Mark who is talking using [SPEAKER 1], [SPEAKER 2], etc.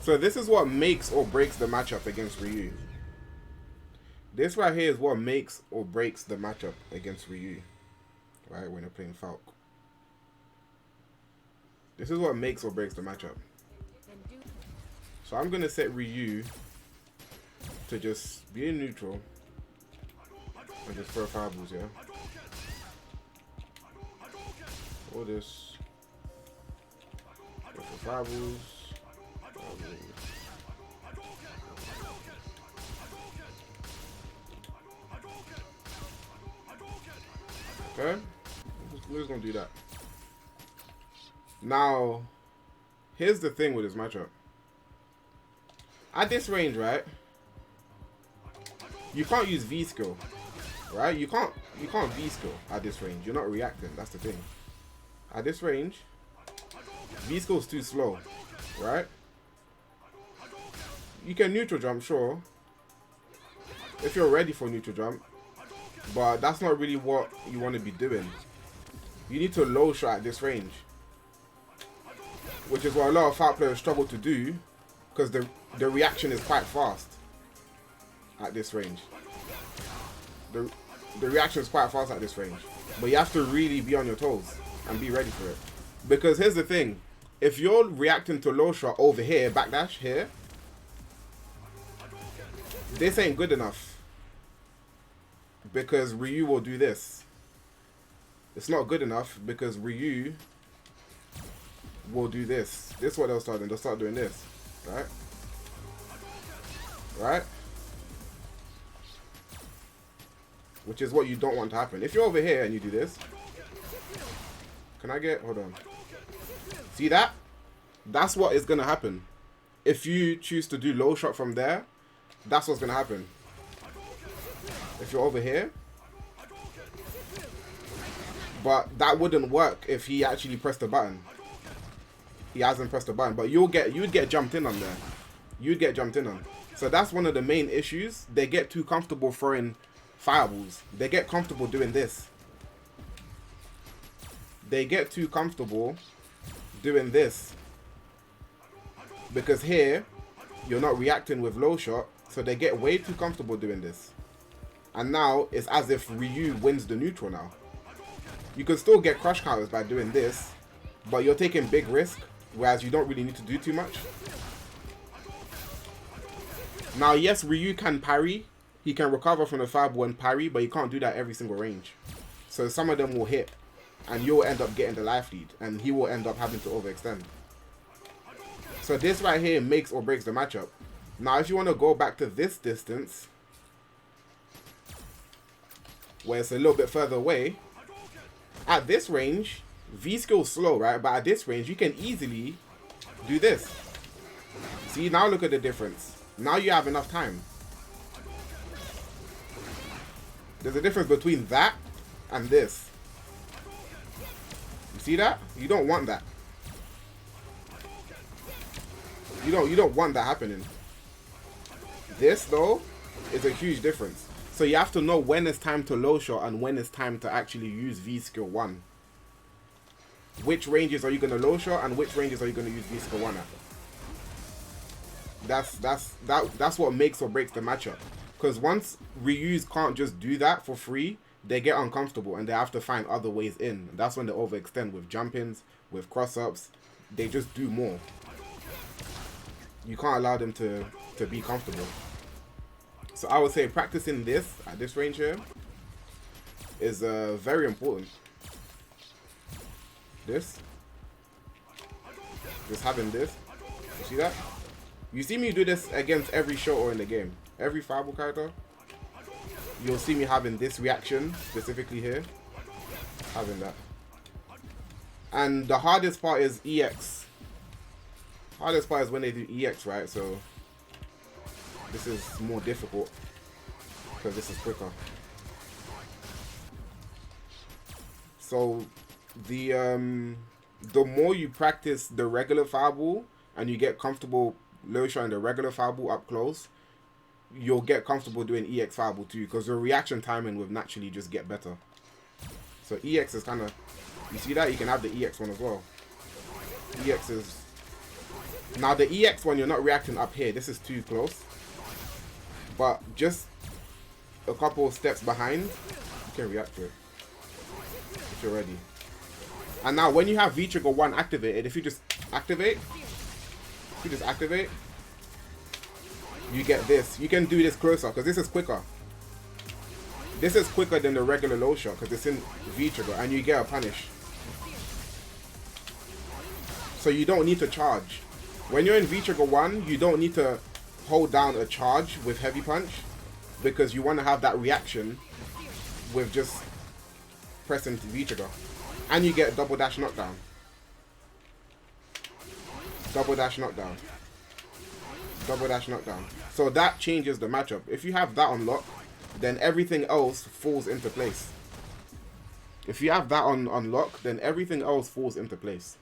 [SPEAKER 1] So this is what makes or breaks the matchup against Ryu. This right here is what makes or breaks the matchup against Ryu. Right, when you're playing Falk. This is what makes or breaks the matchup. So I'm going to set Ryu to just be in neutral and just throw fireballs, yeah? All this. Go for fireballs. Okay? We're just going to do that. Now, here's the thing with this matchup. At this range, right? You can't use V skill, right? You can't V skill at this range. You're not reacting. That's the thing. At this range, V skill is too slow, right? You can neutral jump, sure, if you're ready for neutral jump, but that's not really what you want to be doing. You need to low shot at this range, which is what a lot of Falk players struggle to do, because the reaction is quite fast at this range. The reaction is quite fast at this range, but you have to really be on your toes and be ready for it. Because here's the thing, if you're reacting to low shot over here, backdash here, this ain't good enough, because Ryu will do this. It's not good enough because Ryu will do this. This is what they'll start doing. They'll start doing this, right? Right? Which is what you don't want to happen. If you're over here and you do this, can I get, hold on. See that? That's what is going to happen. If you choose to do low shot from there, that's what's going to happen. If you're over here. But that wouldn't work if he actually pressed the button. He hasn't pressed the button, but you'd get jumped in on there. You'd get jumped in on. So that's one of the main issues. They get too comfortable throwing fireballs. They get comfortable doing this. They get too comfortable doing this. Because here, you're not reacting with low shot, so they get way too comfortable doing this. And now, it's as if Ryu wins the neutral now. You can still get crush counters by doing this, but you're taking big risk, whereas you don't really need to do too much. Now, yes, Ryu can parry. He can recover from the fireball and parry, but he can't do that every single range. So some of them will hit, and you'll end up getting the life lead, and he will end up having to overextend. So this right here makes or breaks the matchup. Now, if you want to go back to this distance, where it's a little bit further away, at this range, V skill's slow, right? But at this range, you can easily do this. See, now look at the difference. Now you have enough time. There's a difference between that and this. You see that? You don't want that. You don't want that happening. This, though, is a huge difference. So you have to know when it's time to low shot and when it's time to actually use V skill 1. Which ranges are you going to low shot and which ranges are you going to use V skill 1 at? That's what makes or breaks the matchup. Because once Ryus can't just do that for free, they get uncomfortable and they have to find other ways in. That's when they overextend with jump-ins, with cross-ups. They just do more. You can't allow them to be comfortable. So I would say practicing this at this range here is very important. This. Just having this. You see that? You see me do this against every SHOTO in the game. Every fireball character. You'll see me having this reaction, specifically here. Having that. And the hardest part is EX. Hardest part is when they do EX, right? So this is more difficult because this is quicker. So the more you practice the regular fireball and you get comfortable low shotting the regular fireball up close, you'll get comfortable doing EX fireball too, because the reaction timing will naturally just get better. So EX is kind of, you see that? You can have the EX one as well. EX is Now the EX one, you're not reacting up here. This is too close. But just a couple steps behind, you can react to it if you're ready. And now when you have V-Trigger 1 activated, if you just activate, you get this. You can do this closer because this is quicker. This is quicker than the regular low shot because it's in V-Trigger and you get a punish. So you don't need to charge. When you're in V-Trigger 1, you don't need to hold down a charge with heavy punch because you want to have that reaction with just pressing V-Trigger. And you get double dash knockdown. Double dash knockdown. Double dash knockdown. So that changes the matchup. If you have that unlocked, then everything else falls into place. If you have that on lock, then everything else falls into place.